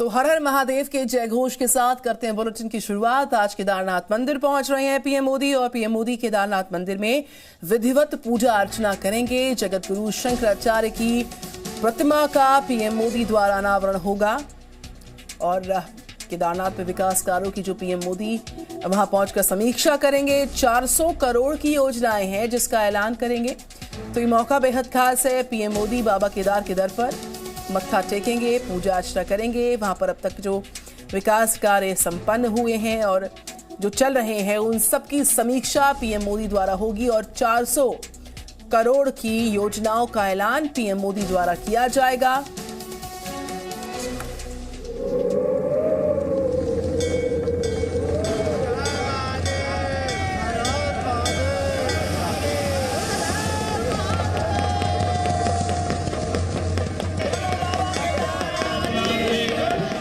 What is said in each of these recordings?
तो हर हर महादेव के जय घोष के साथ करते हैं बुलेटिन की शुरुआत। आज केदारनाथ मंदिर पहुंच रहे हैं पीएम मोदी और पीएम मोदी केदारनाथ मंदिर में विधिवत पूजा अर्चना करेंगे। जगत गुरु शंकराचार्य की प्रतिमा का पीएम मोदी द्वारा अनावरण होगा और केदारनाथ में विकास कार्यों की जो पीएम मोदी वहां पहुंचकर समीक्षा करेंगे। 400 करोड़ की योजनाएं हैं जिसका ऐलान करेंगे। तो ये मौका बेहद खास है। पीएम मोदी बाबा केदार के दर पर मत्था टेकेंगे, पूजा अर्चना करेंगे। वहां पर अब तक जो विकास कार्य संपन्न हुए हैं और जो चल रहे हैं उन सब की समीक्षा पीएम मोदी द्वारा होगी और 400 करोड़ की योजनाओं का ऐलान पीएम मोदी द्वारा किया जाएगा।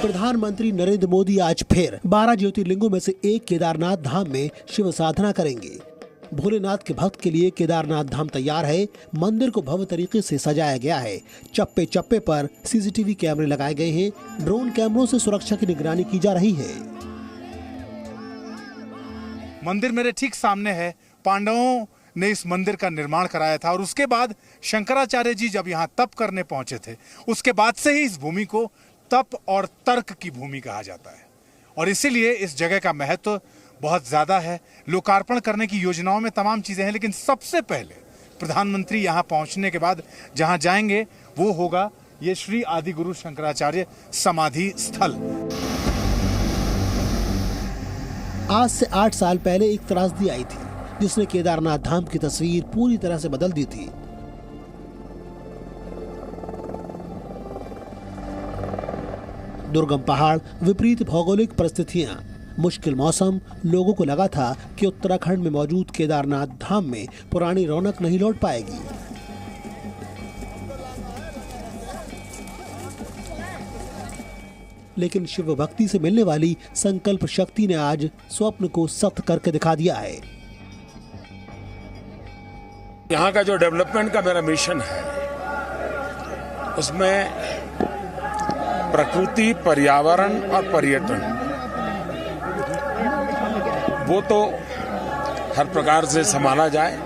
प्रधानमंत्री नरेंद्र मोदी आज फिर 12 ज्योतिर्लिंगों में से एक केदारनाथ धाम में शिव साधना करेंगे। भोलेनाथ के भक्त के लिए केदारनाथ धाम तैयार है। मंदिर को भव्य तरीके से सजाया गया है। चप्पे चप्पे पर सीसीटीवी कैमरे लगाए गए हैं। ड्रोन कैमरों से सुरक्षा की निगरानी की जा रही है। मंदिर मेरे ठीक सामने है। पांडवों ने इस मंदिर का निर्माण कराया था और उसके बाद शंकराचार्य जी जब यहाँ तप करने पहुंचे थे, उसके बाद से ही इस भूमि को तप और तर्क की भूमि कहा जाता है और इसीलिए इस जगह का महत्व बहुत ज्यादा है। लोकार्पण करने की योजनाओं में तमाम चीजें हैं, लेकिन सबसे पहले प्रधानमंत्री यहां पहुंचने के बाद जहां जाएंगे वो होगा ये श्री आदि गुरु शंकराचार्य समाधि स्थल। आज से 8 साल पहले एक त्रासदी आई थी जिसने केदारनाथ धाम की तस्वीर पूरी तरह से बदल दी थी। दुर्गम पहाड़, विपरीत भौगोलिक परिस्थितियां, मुश्किल मौसम। लोगों को लगा था कि उत्तराखंड में मौजूद केदारनाथ धाम में पुरानी रौनक नहीं लौट पाएगी। लेकिन शिव भक्ति से मिलने वाली संकल्प शक्ति ने आज स्वप्न को सत्य करके दिखा दिया है। यहाँ का जो डेवलपमेंट का मेरा मिशन है उसमें प्रकृति, पर्यावरण और पर्यटन वो तो हर प्रकार से संभाला जाए।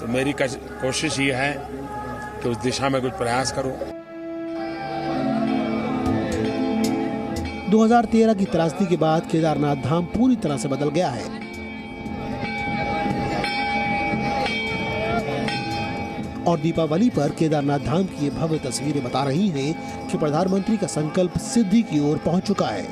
तो मेरी कोशिश ये है कि उस दिशा में कुछ प्रयास करूं। 2013 की त्रासदी के बाद केदारनाथ धाम पूरी तरह से बदल गया है। और दीपावली पर केदारनाथ धाम की ये भव्य तस्वीरें बता रही हैं कि प्रधानमंत्री का संकल्प सिद्धि की ओर पहुंच चुका है।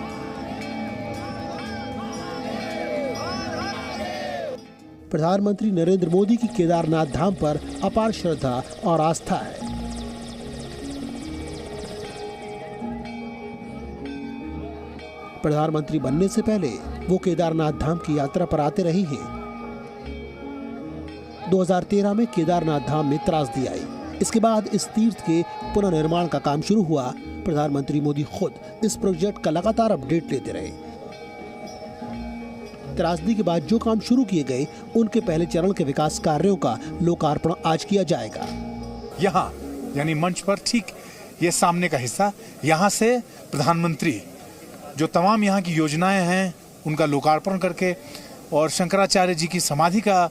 प्रधानमंत्री नरेंद्र मोदी की केदारनाथ धाम पर अपार श्रद्धा और आस्था है। प्रधानमंत्री बनने से पहले वो केदारनाथ धाम की यात्रा पर आते रहे हैं। 2013 में केदारनाथ धाम में त्रासदी आई। इसके बाद इस तीर्थ के पुनर्निर्माण का काम शुरू हुआ। प्रधानमंत्री मोदी खुद इस प्रोजेक्ट का लगातार अपडेट लेते रहे। त्रासदी के बाद जो काम शुरू किए गए उनके पहले चरण के विकास कार्यों का लोकार्पण आज किया जाएगा। यहाँ यानी मंच पर ठीक ये सामने का हिस्सा, यहाँ से प्रधानमंत्री जो तमाम यहाँ की योजनाएं हैं उनका लोकार्पण करके और शंकराचार्य जी की समाधि का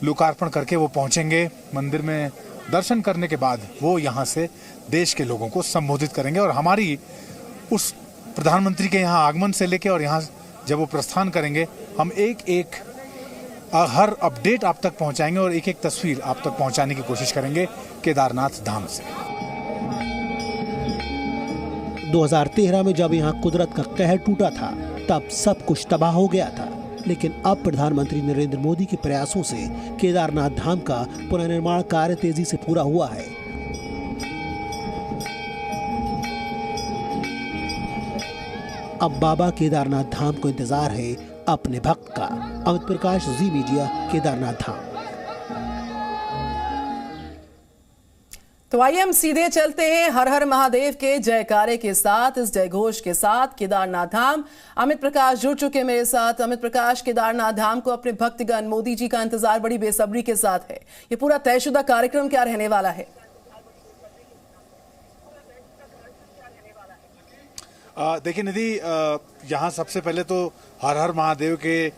लोकार्पण करके वो पहुंचेंगे। मंदिर में दर्शन करने के बाद वो यहाँ से देश के लोगों को संबोधित करेंगे और हमारी उस प्रधानमंत्री के यहाँ आगमन से लेके और यहाँ जब वो प्रस्थान करेंगे हम एक हर अपडेट आप तक पहुंचाएंगे और एक तस्वीर आप तक पहुंचाने की कोशिश करेंगे केदारनाथ धाम से। 2013 में जब यहाँ कुदरत का कहर टूटा था तब सब कुछ तबाह हो गया था, लेकिन अब प्रधानमंत्री नरेंद्र मोदी के प्रयासों से केदारनाथ धाम का पुनर्निर्माण कार्य तेजी से पूरा हुआ है। अब बाबा केदारनाथ धाम को इंतजार है अपने भक्त का। अमित प्रकाश, जी मीडिया, केदारनाथ धाम। तो आइए हम सीधे चलते हैं हर हर महादेव के जयकारे के साथ, इस जयघोष के साथ केदारनाथ धाम। अमित प्रकाश जुड़ चुके मेरे साथ। अमित प्रकाश, केदारनाथ धाम को अपने भक्तगण मोदी जी का इंतजार बड़ी बेसब्री के साथ है। ये पूरा तयशुदा कार्यक्रम क्या रहने वाला है? देखिए निधि, यहाँ सबसे पहले तो हर हर महादेव के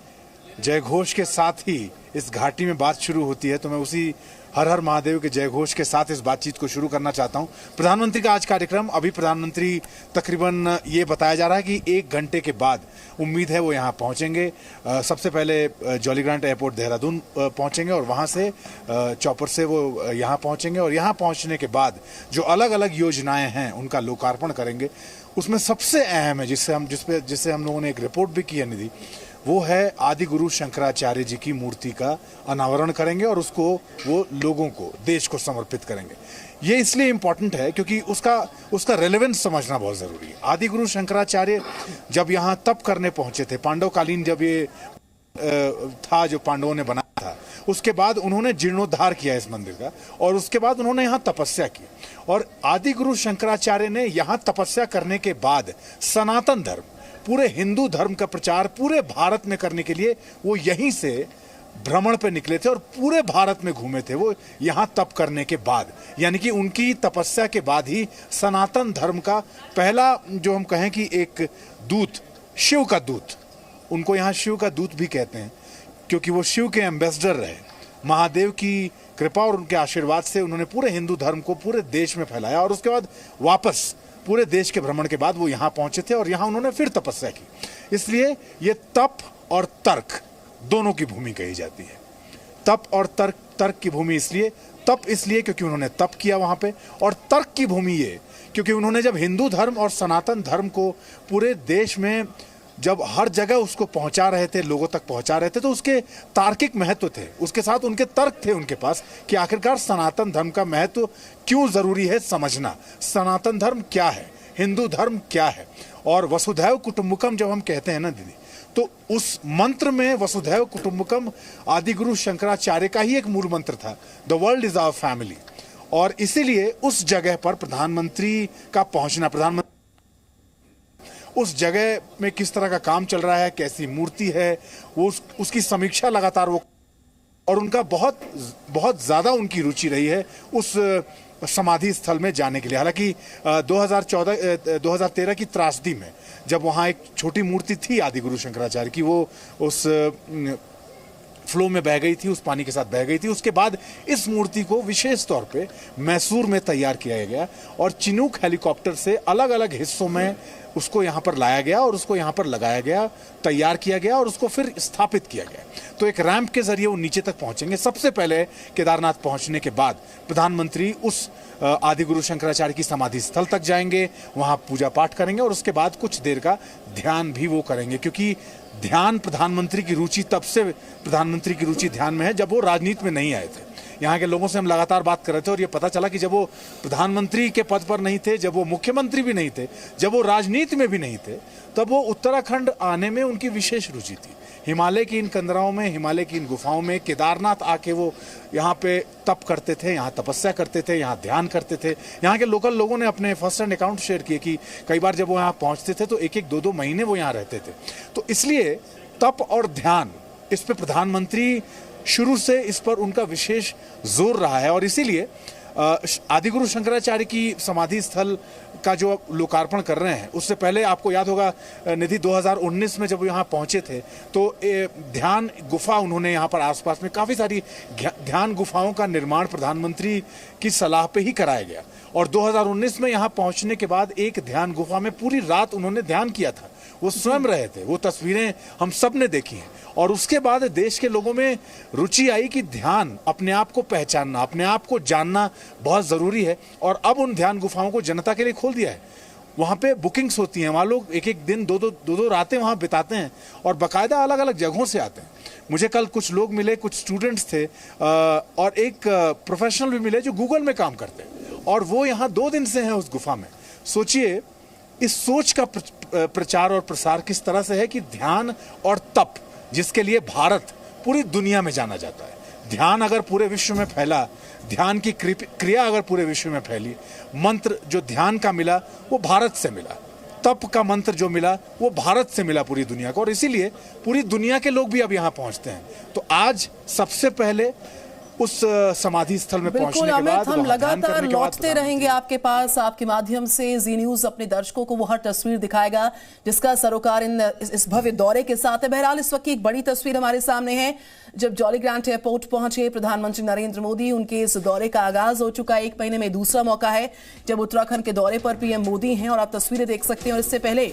जय घोष के साथ ही इस घाटी में बात शुरू होती है, तो मैं उसी हर हर महादेव के जय घोष के साथ इस बातचीत को शुरू करना चाहता हूं। प्रधानमंत्री का आज कार्यक्रम, अभी प्रधानमंत्री तकरीबन ये बताया जा रहा है कि 1 घंटे के बाद उम्मीद है वो यहाँ पहुंचेंगे। सबसे पहले जॉली ग्रांट एयरपोर्ट देहरादून पहुंचेंगे और वहां से चॉपर से वो यहाँ पहुंचेंगे और यहाँ पहुंचने के बाद जो अलग अलग योजनाएं हैं उनका लोकार्पण करेंगे। उसमें सबसे अहम है जिससे हम लोगों ने एक रिपोर्ट भी की है निधि, वो है आदि गुरु शंकराचार्य जी की मूर्ति का अनावरण करेंगे और उसको वो लोगों को, देश को समर्पित करेंगे। ये इसलिए इम्पोर्टेंट है क्योंकि उसका रेलेवेंस समझना बहुत जरूरी है। आदि गुरु शंकराचार्य जब यहाँ तप करने पहुंचे थे, पांडवकालीन जब ये था जो पांडवों ने बनाया था, उसके बाद उन्होंने जीर्णोद्धार किया इस मंदिर का और उसके बाद उन्होंने यहाँ तपस्या की। और आदि गुरु शंकराचार्य ने यहाँ तपस्या करने के बाद सनातन धर्म, पूरे हिंदू धर्म का प्रचार पूरे भारत में करने के लिए वो यहीं से भ्रमण पे निकले थे और पूरे भारत में घूमे थे वो यहाँ तप करने के बाद। यानी कि उनकी तपस्या के बाद ही सनातन धर्म का पहला, जो हम कहें कि एक दूत, शिव का दूत, उनको यहाँ शिव का दूत भी कहते हैं क्योंकि वो शिव के एम्बेसडर रहे। महादेव की कृपा और उनके आशीर्वाद से उन्होंने पूरे हिंदू धर्म को पूरे देश में फैलाया और उसके बाद वापस पूरे देश के भ्रमण के बाद वो यहाँ पहुंचे थे और यहाँ उन्होंने फिर तपस्या की। इसलिए ये तप और तर्क दोनों की भूमि कही जाती है। तप और तर्क की भूमि इसलिए, तप इसलिए क्योंकि उन्होंने तप किया वहां पे, और तर्क की भूमि ये क्योंकि उन्होंने जब हिंदू धर्म और सनातन धर्म को पूरे देश में जब हर जगह उसको पहुंचा रहे थे, लोगों तक पहुंचा रहे थे, तो उसके तार्किक महत्व थे, उसके साथ उनके तर्क थे उनके पास कि आखिरकार सनातन धर्म का महत्व क्यों जरूरी है समझना। सनातन धर्म क्या है, हिंदू धर्म क्या है। और वसुधैव कुटुंबकम जब हम कहते हैं ना दीदी, तो उस मंत्र में वसुधैव कुटुंबकम आदि गुरु शंकराचार्य का ही एक मूल मंत्र था, the world is our family. और इसीलिए उस जगह पर प्रधानमंत्री का पहुंचना, प्रधानमंत्री उस जगह में किस तरह का काम चल रहा है, कैसी मूर्ति है, वो उसकी समीक्षा लगातार वो, और उनका बहुत ज़्यादा उनकी रुचि रही है उस समाधि स्थल में जाने के लिए। हालांकि 2013 की त्रासदी में जब वहाँ एक छोटी मूर्ति थी आदि गुरु शंकराचार्य की, वो उस फ्लो में बह गई थी, उस पानी के साथ बह गई थी। उसके बाद इस मूर्ति को विशेष तौर पे मैसूर में तैयार किया गया और चिनूक हेलीकॉप्टर से अलग अलग हिस्सों में उसको यहाँ पर लाया गया और उसको यहाँ पर लगाया गया, तैयार किया गया और उसको फिर स्थापित किया गया। तो एक रैंप के जरिए वो नीचे तक पहुंचेंगे। सबसे पहले केदारनाथ पहुंचने के बाद प्रधानमंत्री उस आदि गुरु शंकराचार्य की समाधि स्थल तक जाएंगे, वहाँ पूजा पाठ करेंगे और उसके बाद कुछ देर का ध्यान भी वो करेंगे, क्योंकि ध्यान प्रधानमंत्री की रुचि, तब से प्रधानमंत्री की रुचि ध्यान में है जब वो राजनीति में नहीं आए थे। यहाँ के लोगों से हम लगातार बात कर रहे थे और ये पता चला कि जब वो प्रधानमंत्री के पद पर नहीं थे, जब वो मुख्यमंत्री भी नहीं थे, जब वो राजनीति में भी नहीं थे, तब वो उत्तराखंड आने में उनकी विशेष रुचि थी। हिमालय की इन कंदराओं में, हिमालय की इन गुफाओं में, केदारनाथ आके वो यहाँ पे तप करते थे, यहाँ तपस्या करते थे, यहाँ ध्यान करते थे। यहाँ के लोकल लोगों ने अपने फर्स्ट हैंड अकाउंट शेयर किए कि कई बार जब वो यहाँ पहुँचते थे तो 1-2 महीने वो यहाँ रहते थे। तो इसलिए तप और ध्यान, इस पे प्रधानमंत्री शुरू से इस पर उनका विशेष जोर रहा है और इसीलिए आदि गुरु शंकराचार्य की समाधि स्थल का जो लोकार्पण कर रहे हैं, उससे पहले आपको याद होगा निधि 2019 में जब यहाँ पहुँचे थे तो ध्यान गुफा उन्होंने यहाँ पर आसपास में काफ़ी सारी ध्यान गुफाओं का निर्माण प्रधानमंत्री की सलाह पे ही कराया गया। और 2019 में यहाँ पहुँचने के बाद एक ध्यान गुफा में पूरी रात उन्होंने ध्यान किया था, वो स्वयं रहे थे, वो तस्वीरें हम सब ने देखी हैं। और उसके बाद देश के लोगों में रुचि आई कि ध्यान, अपने आप को पहचानना, अपने आप को जानना बहुत ज़रूरी है। और अब उन ध्यान गुफाओं को जनता के लिए खोल दिया है। वहाँ पे बुकिंग्स होती हैं, वहाँ लोग एक दिन दो रातें वहाँ बिताते हैं और बाकायदा अलग अलग जगहों से आते हैं। मुझे कल कुछ लोग मिले, कुछ स्टूडेंट्स थे और एक प्रोफेशनल भी मिले जो गूगल में काम करते हैं और वो यहाँ 2 दिन से हैं उस गुफा में। सोचिए इस सोच का प्रचार और प्रसार किस तरह से है कि ध्यान और तप, जिसके लिए भारत पूरी दुनिया में जाना जाता है, ध्यान अगर पूरे विश्व में फैला, ध्यान की क्रिया अगर पूरे विश्व में फैली, मंत्र जो ध्यान का मिला वो भारत से मिला, तप का मंत्र जो मिला वो भारत से मिला पूरी दुनिया को, और इसीलिए पूरी दुनिया के लोग भी अब यहाँ पहुँचते हैं। तो आज सबसे पहले उस समाधि स्थल में बिल्कुल पहुंचने के अमित, बाद हम वहां ध्यान लगातार करने के बाद लौटते रहेंगे आपके पास। आपके माध्यम से जी न्यूज अपने दर्शकों को वो हर तस्वीर दिखाएगा जिसका सरोकार इस भव्य दौरे के साथ है। बहरहाल इस वक्त की एक बड़ी तस्वीर हमारे सामने है जब जॉली ग्रांट एयरपोर्ट पहुंचे प्रधानमंत्री नरेंद्र मोदी। उनके इस दौरे का आगाज हो चुका है, 1 महीने में दूसरा मौका है जब उत्तराखंड के दौरे पर पीएम मोदी हैं और आप तस्वीरें देख सकते हैं। और इससे पहले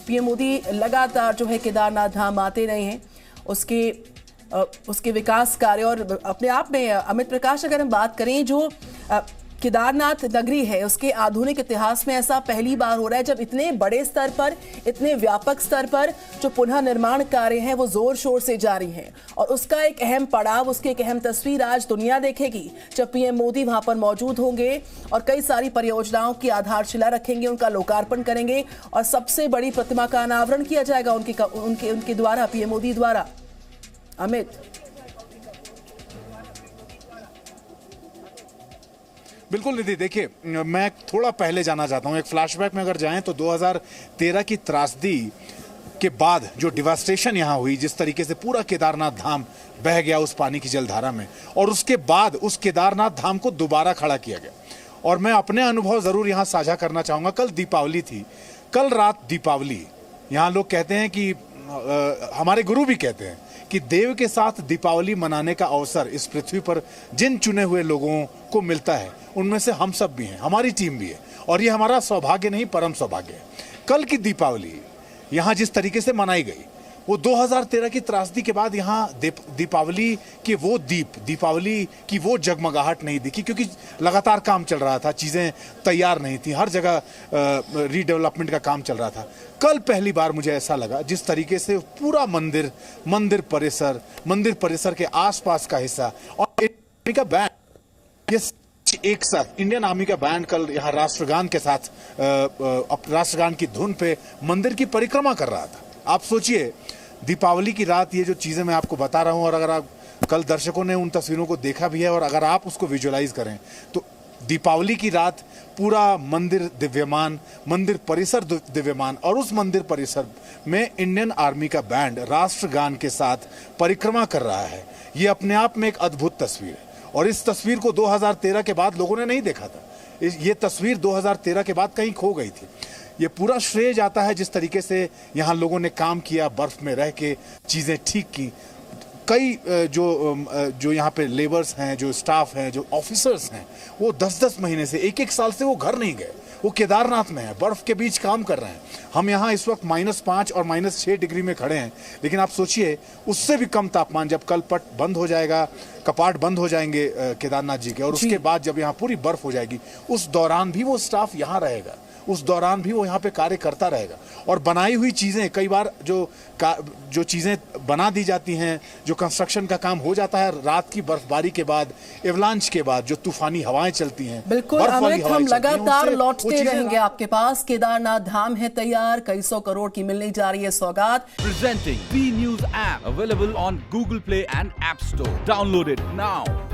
पीएम मोदी लगातार जो है केदारनाथ धाम आते रहे हैं, उसके विकास कार्य और अपने आप में अमित प्रकाश, अगर हम बात करें जो केदारनाथ नगरी है उसके आधुनिक इतिहास में ऐसा पहली बार हो रहा है जब इतने बड़े स्तर पर, इतने व्यापक स्तर पर जो पुनः निर्माण कार्य हैं वो जोर शोर से जारी हैं। और उसका एक अहम पड़ाव, उसकी एक अहम तस्वीर आज दुनिया देखेगी जब पीएम मोदी वहां पर मौजूद होंगे और कई सारी परियोजनाओं की आधारशिला रखेंगे, उनका लोकार्पण करेंगे और सबसे बड़ी प्रतिमा का अनावरण किया जाएगा उनके द्वारा, पीएम मोदी द्वारा। अमित, बिल्कुल निधि, देखिए मैं थोड़ा पहले जाना चाहता हूं। एक फ्लैशबैक में अगर जाएं तो 2013 की त्रासदी के बाद जो डिवास्टेशन यहां हुई, जिस तरीके से पूरा केदारनाथ धाम बह गया उस पानी की जलधारा में, और उसके बाद उस केदारनाथ धाम को दोबारा खड़ा किया गया। और मैं अपने अनुभव जरूर यहां साझा करना चाहूंगा। कल दीपावली थी, कल रात दीपावली। यहां लोग कहते हैं कि हमारे गुरु भी कहते हैं कि देव के साथ दीपावली मनाने का अवसर इस पृथ्वी पर जिन चुने हुए लोगों को मिलता है उनमें से हम सब भी हैं, हमारी टीम भी है, और ये हमारा सौभाग्य नहीं परम सौभाग्य है। कल की दीपावली यहाँ जिस तरीके से मनाई गई वो 2013 की त्रासदी के बाद यहाँ दीपावली के वो दीपावली की वो जगमगाहट नहीं दिखी, क्योंकि लगातार काम चल रहा था, चीज़ें तैयार नहीं थी, हर जगह रीडेवलपमेंट का काम चल रहा था। कल पहली बार मुझे ऐसा लगा जिस तरीके से पूरा मंदिर परिसर के आसपास का हिस्सा और इंडियन का बैंड, ये एक साथ इंडियन आर्मी का बैंड कल यहाँ राष्ट्रगान के साथ राष्ट्रगान की धुन पे मंदिर की परिक्रमा कर रहा था। आप सोचिए दीपावली की रात ये जो चीजें मैं आपको बता रहा हूं, और अगर आप कल दर्शकों ने उन तस्वीरों को देखा भी है और अगर आप उसको विजुअलाइज करें तो दीपावली की रात पूरा मंदिर दिव्यमान, मंदिर परिसर दिव्यमान, और उस मंदिर परिसर में इंडियन आर्मी का बैंड राष्ट्रगान के साथ परिक्रमा कर रहा है। ये अपने आप में एक अद्भुत तस्वीर है और इस तस्वीर को 2013 के बाद लोगों ने नहीं देखा था। ये तस्वीर 2013 के बाद कहीं खो गई थी। ये पूरा श्रेय जाता है जिस तरीके से यहाँ लोगों ने काम किया, बर्फ में रह के चीज़ें ठीक की। कई जो यहाँ पे लेबर्स हैं, जो स्टाफ हैं, जो ऑफिसर्स हैं, वो 10-10 महीने से, 1-1 साल से वो घर नहीं गए, वो केदारनाथ में है, बर्फ के बीच काम कर रहे हैं। हम यहाँ इस वक्त -5 और -6 डिग्री में खड़े हैं, लेकिन आप सोचिए उससे भी कम तापमान जब कल बंद हो जाएगा, कपाट बंद हो जाएंगे केदारनाथ जी के, और उसके बाद जब यहाँ पूरी बर्फ हो जाएगी, उस दौरान भी वो स्टाफ यहाँ रहेगा, उस दौरान भी वो यहाँ पे कार्य करता रहेगा। और बनाई हुई चीज़ें, कई बार जो चीज़ें बना दी जाती हैं, जो कंस्ट्रक्शन का काम हो जाता है रात की बर्फबारी के बाद, एवलांच के बाद, जो तूफानी हवाएं चलती हैं, बिल्कुल अमित, हम लगातार लौटते रहेंगे आपके पास। केदारनाथ धाम है तैयार, कई 100 करोड़ की मिलने जा रही है सौगात। Presenting B News app available on Google Play and App Store. Download it now.